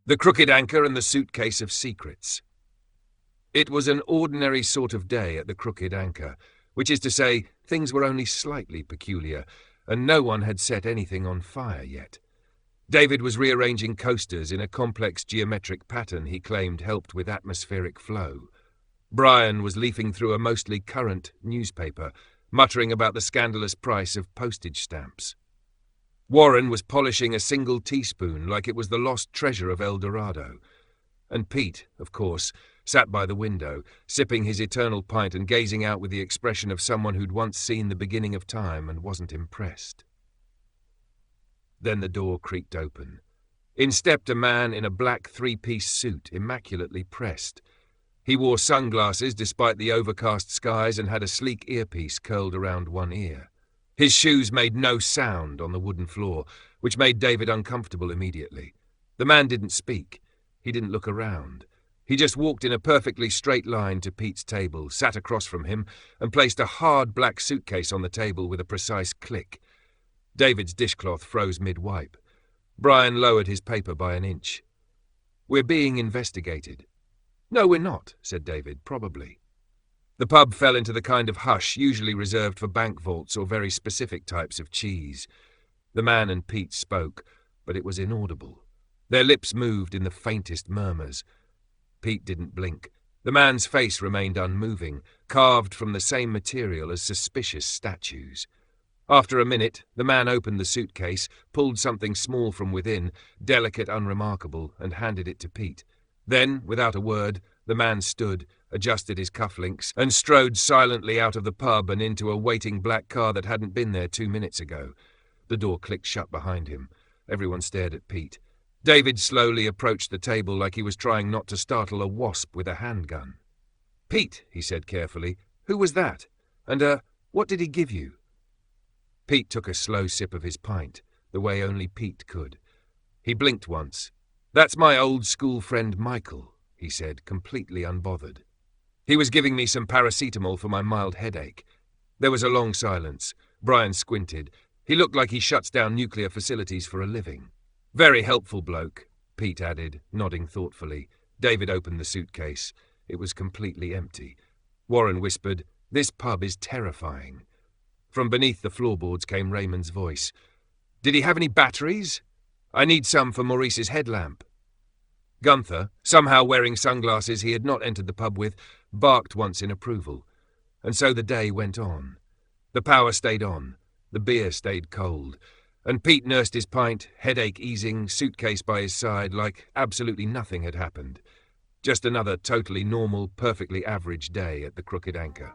The Crooked Anchor and the Suitcase of Secrets. It was an ordinary sort of day at the Crooked Anchor, which is to say, things were only slightly peculiar, and no one had set anything on fire yet. David was rearranging coasters in a complex geometric pattern he claimed helped with atmospheric flow. Brian was leafing through a mostly current newspaper, muttering about the scandalous price of postage stamps. Warren was polishing a single teaspoon like it was the lost treasure of El Dorado. And Pete, of course, sat by the window, sipping his eternal pint and gazing out with the expression of someone who'd once seen the beginning of time and wasn't impressed. Then the door creaked open. In stepped a man in a black three-piece suit, immaculately pressed. He wore sunglasses despite the overcast skies and had a sleek earpiece curled around one ear. His shoes made no sound on the wooden floor, which made David uncomfortable immediately. The man didn't speak. He didn't look around. He just walked in a perfectly straight line to Pete's table, sat across from him, and placed a hard black suitcase on the table with a precise click. David's dishcloth froze mid-wipe. Brian lowered his paper by an inch. "We're being investigated." "No, we're not," said David, "probably." The pub fell into the kind of hush usually reserved for bank vaults or very specific types of cheese. The man and Pete spoke, but it was inaudible. Their lips moved in the faintest murmurs. Pete didn't blink. The man's face remained unmoving, carved from the same material as suspicious statues. After a minute, the man opened the suitcase, pulled something small from within, delicate, unremarkable, and handed it to Pete. Then, without a word, the man stood, adjusted his cufflinks, and strode silently out of the pub and into a waiting black car that hadn't been there 2 minutes ago. The door clicked shut behind him. Everyone stared at Pete. David slowly approached the table like he was trying not to startle a wasp with a handgun. "Pete," he said carefully, "who was that? And, what did he give you?" Pete took a slow sip of his pint, the way only Pete could. He blinked once. "That's my old school friend Michael," he said, completely unbothered. "He was giving me some paracetamol for my mild headache." There was a long silence. Brian squinted. He looked like he shuts down nuclear facilities for a living. "Very helpful bloke," Pete added, nodding thoughtfully. David opened the suitcase. It was completely empty. Warren whispered, "This pub is terrifying." From beneath the floorboards came Raymond's voice. "Did he have any batteries? I need some for Maurice's headlamp." Gunther, somehow wearing sunglasses he had not entered the pub with, barked once in approval. And so the day went on. The power stayed on. The beer stayed cold. And Pete nursed his pint, headache easing, suitcase by his side, like absolutely nothing had happened. Just another totally normal, perfectly average day at the Crooked Anchor.